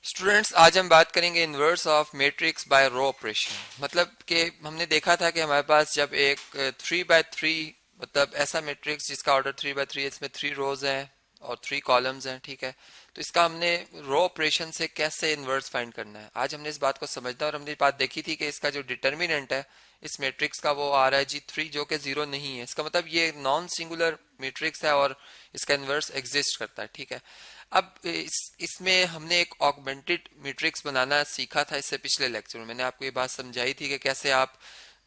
Students, आज हम बात करेंगे inverse of matrix by row operation. मतलब कि हमने देखा था कि हमारे पास जब एक 3 by 3 मतलब ऐसा मैट्रिक्स जिसका ऑर्डर 3 by 3 है, इसमें 3 रोज हैं और 3 कॉलम्स हैं, ठीक है। तो इसका हमने रो ऑपरेशन से कैसे इन्वर्स फाइंड करना है, आज हमने इस बात को समझना। और हमने बात देखी थी कि इसका जो डिटर्मिनेंट है इस मैट्रिक्स का वो आ रहा है जी 3, जो कि 0 नहीं है। इसका मतलब ये नॉन सिंगुलर मैट्रिक्स है और इसका इन्वर्स एग्जिस्ट करता है, ठीक है। अब इसमें हमने एक ऑगमेंटेड मैट्रिक्स बनाना सीखा था इससे पिछले लेक्चर में। मैंने आपको ये बात समझाई थी कि कैसे आप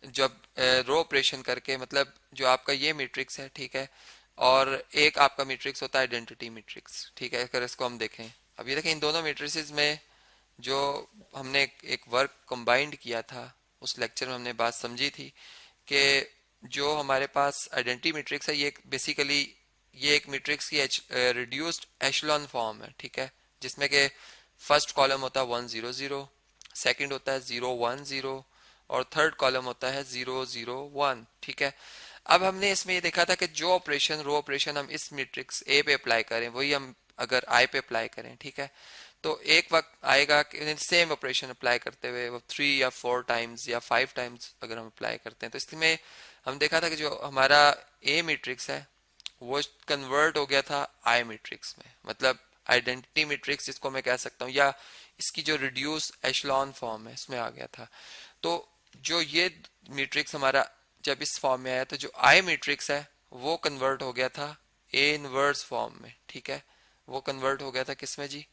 जब रो ऑपरेशन करके, मतलब जो आपका ये मैट्रिक्स है, ठीक है, और एक आपका मैट्रिक्स होता है आइडेंटिटी मैट्रिक्स, ठीक है। अगर इसको हम देखें, अब ये देखें, इन दोनों मैट्रिसेस में जो हमने एक वर्क कंबाइंड किया था उस लेक्चर में हमने बात समझी थी कि जो हमारे पास आइडेंटिटी मैट्रिक्स है ये बेसिकली ये एक मैट्रिक्स की रिड्यूस्ड एशलॉन फॉर्म है, ठीक है, जिसमें कि फर्स्ट कॉलम होता है 1 0 0, सेकंड होता है 0 1 0 और थर्ड कॉलम होता है 0 0 1, ठीक है। अब हमने इसमें ये देखा था कि जो ऑपरेशन रो ऑपरेशन हम इस मैट्रिक्स ए पे अप्लाई करें वही हम अगर आई पे अप्लाई करें, ठीक है। तो एक वक्त आएगा कि सेम ऑपरेशन अप्लाई करते हुए वो 3 या 4 टाइम्स या 5 टाइम्स अगर हम अप्लाई करते हैं, तो इसमें हम देखा था कि जो हमारा ए मैट्रिक्स है वो कन्वर्ट हो गया था आई मैट्रिक्स में, मतलब आइडेंटिटी मैट्रिक्स जिसको मैं कह सकता हूँ, या इसकी जो रिड्यूस एशलॉन फॉर्म है इसमें आ गया था। तो जो ये मैट्रिक्स हमारा जब इस फॉर्म में आया तो जो आई मैट्रिक्स है वो कन्वर्ट हो गया था ए इनवर्स फॉर्म में, ठीक है। वो कन्वर्ट हो गया था किसमें जी,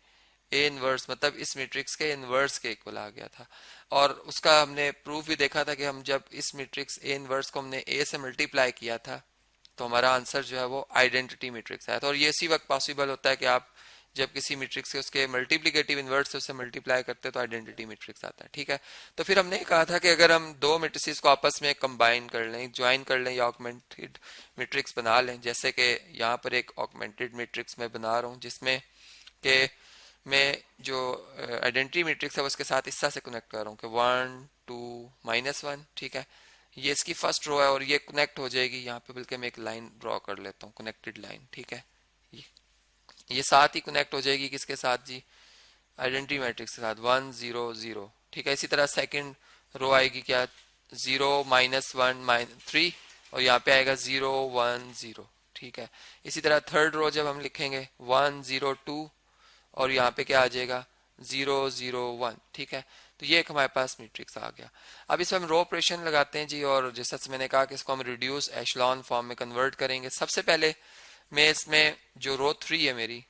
ए इनवर्स, मतलब इस मैट्रिक्स के इनवर्स के इक्वल आ गया था। और उसका हमने प्रूफ भी देखा था कि हम जब इस मैट्रिक्स ए इनवर्स को हमने ए से मल्टीप्लाई किया था तो हमारा आंसर जो है वो आइडेंटिटी मैट्रिक्स आया था। और ये इसी वक्त पॉसिबल होता है कि आप जब किसी मैट्रिक्स से उसके मल्टीप्लिकेटिव इनवर्स से उसे मल्टीप्लाई करते हैं तो आइडेंटिटी मैट्रिक्स आता है, ठीक है। तो फिर हमने कहा था कि अगर हम दो मैट्रिसेस को आपस में कंबाइन कर लें, ज्वाइन कर लें या ऑगमेंटेड मैट्रिक्स बना लें, जैसे कि यहाँ पर एक ऑगमेंटेड मैट्रिक्स मैं बना रहा हूँ जिसमें कि मैं जो आइडेंटिटी मैट्रिक्स है उसके साथ इस तरह से कनेक्ट कर रहा हूँ कि 1 2 -1, ठीक है। ये इसकी फर्स्ट रो है और ये कनेक्ट हो जाएगी यहाँ पे, बल्कि मैं एक लाइन ड्रॉ कर लेता हूँ, कनेक्टेड लाइन, ठीक है। ये साथ ही कनेक्ट हो जाएगी किसके साथ जी, आइडेंटिटी मैट्रिक्स के साथ 1 0 0, ठीक है। इसी तरह सेकंड रो आएगी क्या, 0 -1 -3 और यहाँ पे आएगा 0 1 0, ठीक है। इसी तरह थर्ड रो जब हम लिखेंगे 1 0 2 और यहाँ पे क्या आ जाएगा 0 0 1, ठीक है। तो ये एक हमारे पास मैट्रिक्स आ गया। अब इसमें हम रो ऑपरेशन लगाते हैं जी, और जैसा मैंने कहा कि इसको हम रिड्यूस एशलॉन फॉर्म में कन्वर्ट करेंगे। सबसे पहले मैं इसमें जो रो 3 है मेरी,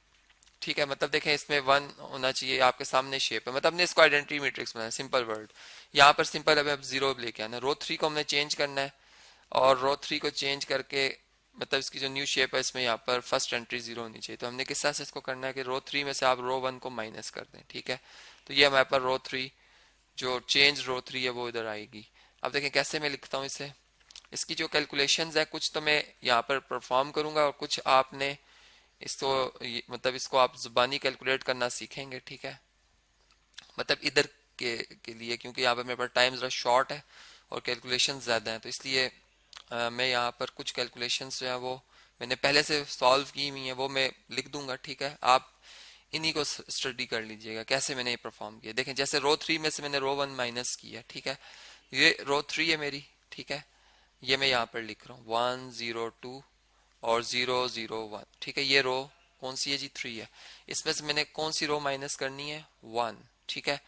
ठीक है, मतलब देखें इसमें 1 होना चाहिए, आपके सामने शेप है, मतलब हमने इसको आइडेंटिटी मैट्रिक्स बनाया, सिंपल वर्ड। यहाँ पर सिंपल अब 0 लेके आना, रो 3 को हमने चेंज करना है और रो 3 को चेंज करके मतलब इसकी जो न्यू शेप है इसमें यहाँ पर फर्स्ट एंट्री 0 होनी चाहिए। तो हमने किस तरह से इसको करना है कि रो 3 में से आप रो 1 को माइनस कर दें, ठीक है। तो ये हमारे पास रो 3, जो चेंज रो 3 है वो इधर आएगी। अब देखें कैसे मैं लिखता हूँ इसे, इसकी जो कैलकुलेशंस है कुछ तो मैं यहाँ पर परफॉर्म करूंगा और कुछ आपने इसको मतलब इसको आप जुबानी कैलकुलेट करना सीखेंगे, ठीक है। मतलब इधर के लिए क्योंकि यहाँ पर मेरे पास टाइम जरा शॉर्ट है और कैलकुलेशन ज़्यादा है, तो इसलिए मैं यहाँ पर कुछ कैलकुलेशंस जो है वो मैंने पहले से सॉल्व की हुई है वो मैं लिख दूंगा, ठीक है। आप इन्हीं को स्टडी कर लीजिएगा कैसे मैंने ये परफॉर्म किया। देखें जैसे रो 3 में से मैंने रो 1 माइनस किया, ठीक है। ये रो 3 है मेरी, ठीक है। ये मैं यहाँ पर लिख रहा हूँ 1 0 2 और 0 0 1, ठीक है। ये रो कौन सी है जी 3 है। इसमें से मैंने कौन सी रो माइनस करनी है 1, ठीक है।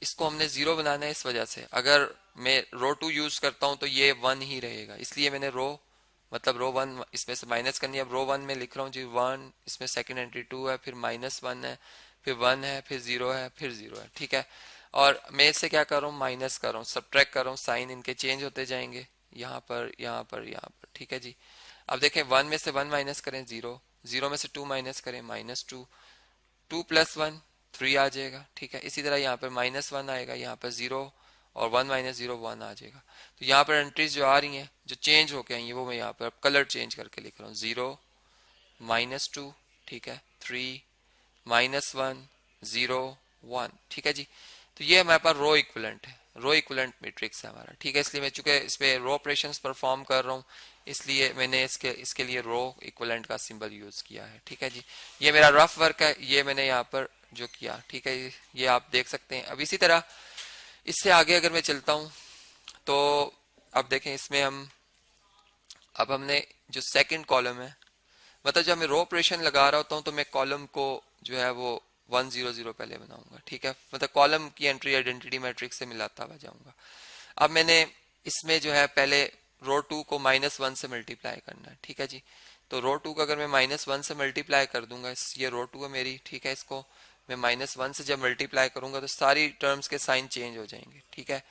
इसको हमने 0 बनाना है, इस वजह से अगर मैं रो 2 यूज करता हूं तो ये 1 ही रहेगा, इसलिए मैंने रो मतलब रो 1 इसमें से माइनस करनी है। अब रो 1 में लिख रहा हूँ जी 1, इसमें सेकंड एंट्री 2 है, फिर -1 है, फिर 1 है, फिर 0 है, फिर 0 है, ठीक है। और मैं इससे क्या कर रहा हूँ, माइनस कर रहा हूँ, सब्ट्रैक्ट कर रहा हूँ, साइन इनके चेंज होते जाएंगे यहाँ पर यहाँ पर यहाँ पर, ठीक है जी। अब देखें 1 में से 1 माइनस करें 0, 0 में से 2 माइनस करें -2, 2 + 1 3 आ जाएगा, ठीक है। इसी तरह यहाँ पर -1 आएगा, यहाँ पर 0 और 1 - 0 1 आ जाएगा। तो यहाँ पर एंट्रीज जो आ रही हैं जो चेंज होके आई हैं वो मैं यहाँ पर कलर चेंज करके लिख रहा हूँ, 0 -2, ठीक है, 3 -1 0 1, ठीक है जी। तो ये हमारे पास रो इक्विवेलेंट है, रो इक्विवेलेंट मैट्रिक्स है हमारा, ठीक है। इसलिए मैं चूंकि इस पे रो ऑपरेशंस परफॉर्म कर रहा हूँ इसलिए मैंने इसके लिए रो इक्विवेलेंट का सिंबल यूज किया है, ठीक है जी। ये मेरा रफ वर्क है, ये मैंने यहाँ पर जो किया, ठीक है, ये आप देख सकते हैं। अब इसी तरह इससे आगे अगर मैं चलता हूँ तो अब देखें इसमें हम, अब हमने जो सेकंड कॉलम है, मतलब जब मैं रो ऑपरेशन लगा रहा होता हूँ तो मैं कॉलम को जो है वो 100 पहले बनाऊंगा, ठीक है, मतलब कॉलम की एंट्री आइडेंटिटी मैट्रिक्स से मिलाता हुआ जाऊंगा। अब मैंने इसमें जो है पहले रो टू को -1 से मल्टीप्लाई करना है, ठीक है जी। तो रो टू को अगर मैं -1 से मल्टीप्लाई कर दूंगा, ये रो टू है मेरी, ठीक है, इसको मैं -1 से जब मल्टीप्लाई करूंगा तो सारी टर्म्स के साइन चेंज हो जाएंगे, ठीक है।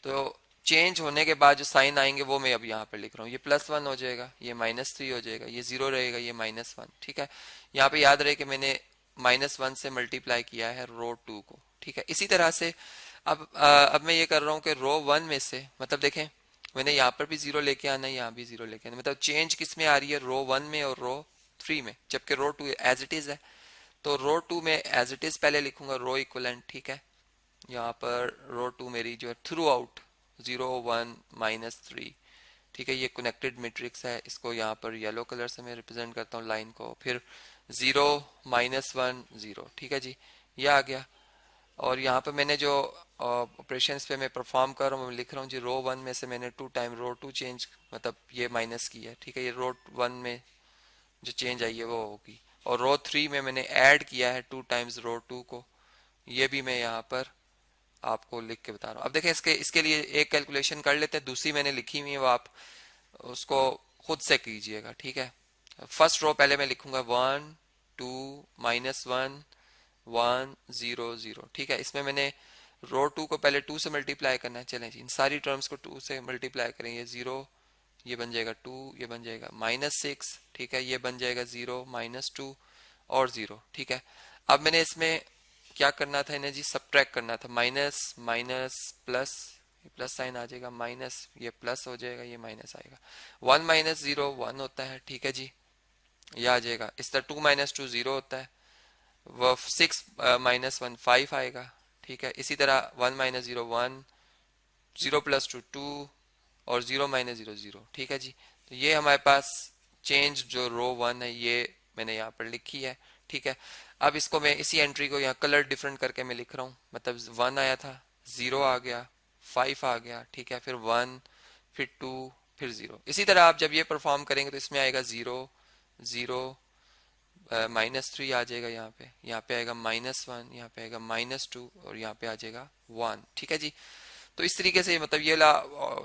तो चेंज होने के बाद जो साइन आएंगे वो मैं अब यहाँ पर लिख रहा हूँ, ये +1 हो जाएगा, ये -3 हो जाएगा, ये 0 रहेगा, ये -1, ठीक है। यहाँ पे याद रहे कि मैंने -1 से मल्टीप्लाई किया है रो टू को, ठीक है। इसी तरह से अब मैं ये कर रहा हूँ कि रो वन में से, मतलब देखें मैंने यहाँ पर भी 0 लेके आना है, यहाँ भी 0 लेके आना है, मतलब चेंज किस में आ रही है, रो वन में और रो थ्री में, जबकि रो टू एज इट इज है। तो रो टू में एज इट इज पहले लिखूंगा रो इक्वलेंट, ठीक है। यहाँ पर रो टू मेरी जो है थ्रू आउट 0 1 -3, ठीक है, ये कनेक्टेड मैट्रिक्स है, इसको यहाँ पर येलो कलर से मैं रिप्रेजेंट करता हूँ लाइन को, फिर 0 -1 0, ठीक है जी, ये आ गया। और यहाँ पे मैंने जो ऑपरेशंस पे मैं परफॉर्म कर रहा हूँ, मैं लिख रहा हूँ जी रो वन में से मैंने 2 टाइम रो टू चेंज, मतलब ये माइनस की है, ठीक है, ये रो वन में जो चेंज आई है वो होगी। और रो थ्री में मैंने ऐड किया है 2 टाइम्स रो टू को, ये भी मैं यहाँ पर आपको लिख के बता रहा हूँ। अब देखें इसके लिए एक कैलकुलेशन कर लेते हैं, दूसरी मैंने लिखी हुई है, वो आप उसको खुद से कीजिएगा, ठीक है। फर्स्ट रो पहले मैं लिखूंगा 1 2 -1 1 0 0, ठीक है। इसमें मैंने रो टू को पहले 2 से मल्टीप्लाई करना है, चलें जी इन सारी टर्म्स को 2 से मल्टीप्लाई करेंगे, 0 ये बन जाएगा 2, ये बन जाएगा -6, ठीक है, ये बन जाएगा 0 -2 और 0, ठीक है। अब मैंने इसमें क्या करना था इन्हें जी, सब्ट्रैक्ट करना था, minus minus plus, plus sign आ जाएगा, माइनस ये प्लस हो जाएगा, ये माइनस आएगा, 1 -0 1 होता है, ठीक है जी, ये आ जाएगा। इस तरह 2 -2 0 होता है, वह 6 -1 5 आएगा, ठीक है। इसी तरह 1 -0 1, 0 + 2 2 और 0 -0 0, ठीक है जी। तो ये हमारे पास चेंज जो रो वन है ये मैंने यहाँ पर लिखी है, ठीक है। अब इसको मैं इसी एंट्री को यहाँ कलर डिफरेंट करके मैं लिख रहा हूँ, मतलब 1 आया था, 0 आ गया, 5 आ गया, ठीक है, फिर 1, फिर 2, फिर 0। इसी तरह आप जब ये परफॉर्म करेंगे तो इसमें आएगा 0 0 -3 आ जाएगा, यहाँ पे आएगा -1, यहाँ पे आएगा -2 और यहाँ पे आ जाएगा 1, ठीक है जी। तो इस तरीके से मतलब ये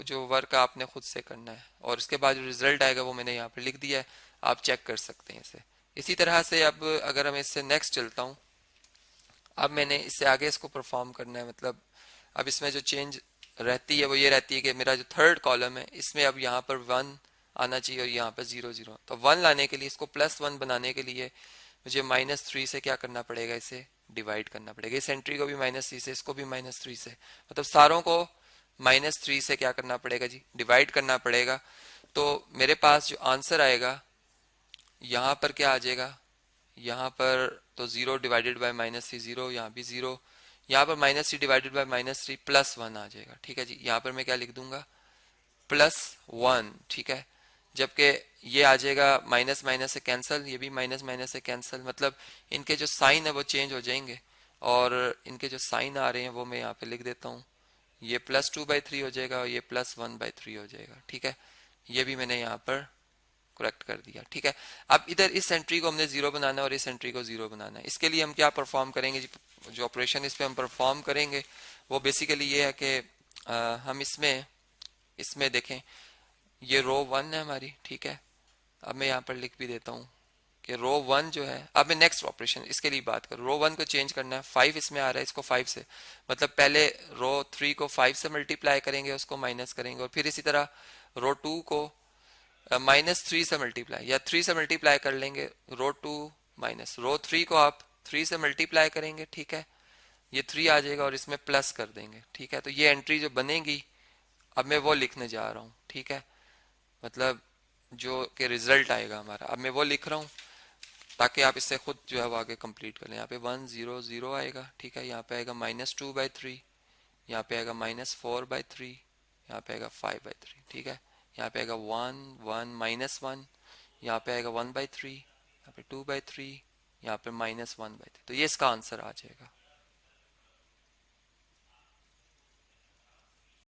जो वर्क आपने खुद से करना है, और इसके बाद जो रिजल्ट आएगा वो मैंने यहाँ पे लिख दिया है, आप चेक कर सकते हैं इसे। इसी तरह से अब अगर मैं इससे नेक्स्ट चलता हूँ, अब मैंने इससे आगे इसको परफॉर्म करना है, मतलब अब इसमें जो चेंज रहती है वो ये रहती है कि मेरा जो थर्ड कॉलम है इसमें अब यहाँ पर 1 आना चाहिए और यहाँ पर 0 0। तो 1 लाने के लिए, इसको +1 बनाने के लिए मुझे -3 से क्या करना पड़ेगा, इसे डिवाइड करना पड़ेगा, इस एंट्री को भी -3 से, इसको भी -3 से, मतलब सारों को -3 से क्या करना पड़ेगा जी, डिवाइड करना पड़ेगा। तो मेरे पास जो आंसर आएगा यहाँ पर क्या आ जाएगा, यहाँ पर तो 0 डिवाइडेड बाय -3 0, यहाँ भी 0, यहाँ पर -3 डिवाइडेड बाय -3 +1 आ जाएगा, ठीक है जी। यहाँ पर मैं क्या लिख दूंगा, +1, ठीक है। जबकि ये आ जाएगा माइनस माइनस से कैंसिल, ये भी माइनस माइनस से कैंसिल, मतलब इनके जो साइन है वो चेंज हो जाएंगे, और इनके जो साइन आ रहे हैं वो मैं यहाँ पे लिख देता हूँ, ये +2/3 हो जाएगा और ये +1/3 हो जाएगा, ठीक है। ये भी मैंने यहाँ पर करेक्ट कर दिया, ठीक है। अब इधर इस एंट्री को हमने 0 बनाना है और इस एंट्री को 0 बनाना है। इसके लिए हम क्या परफॉर्म करेंगे जी, जो ऑपरेशन इस पे हम परफॉर्म करेंगे वो बेसिकली ये है कि हम इसमें इसमें देखें, ये रो 1 है हमारी, ठीक है। अब मैं यहाँ पर लिख भी देता हूँ कि रो 1 जो है, अब मैं नेक्स्ट ऑपरेशन इसके लिए बात करूँ, रो 1 को चेंज करना है, 5 इसमें आ रहा है, इसको 5 से, मतलब पहले रो 3 को 5 से मल्टीप्लाई करेंगे, उसको माइनस करेंगे, और फिर इसी तरह रो 2 को -3 से मल्टीप्लाई या 3 से मल्टीप्लाई कर लेंगे, रो 2 माइनस रो 3 को आप 3 से मल्टीप्लाई करेंगे, ठीक है, ये 3 आ जाएगा और इसमें प्लस कर देंगे, ठीक है। तो ये एंट्री जो बनेगी अब मैं वो लिखने जा रहा हूँ, ठीक है, मतलब जो कि रिजल्ट आएगा हमारा, अब मैं वो लिख रहा हूँ ताकि आप इससे खुद जो है वो आगे कंप्लीट कर लें। यहाँ पे 1 0 0 आएगा, ठीक है, यहाँ पे आएगा -2/3, यहाँ पे आएगा -4/3, यहाँ पे आएगा 5/3, ठीक है, यहाँ पे आएगा 1 1 -1, यहाँ पे आएगा 1/3, यहाँ पे 2/3, यहाँ पे -1/3, तो ये इसका आंसर आ जाएगा।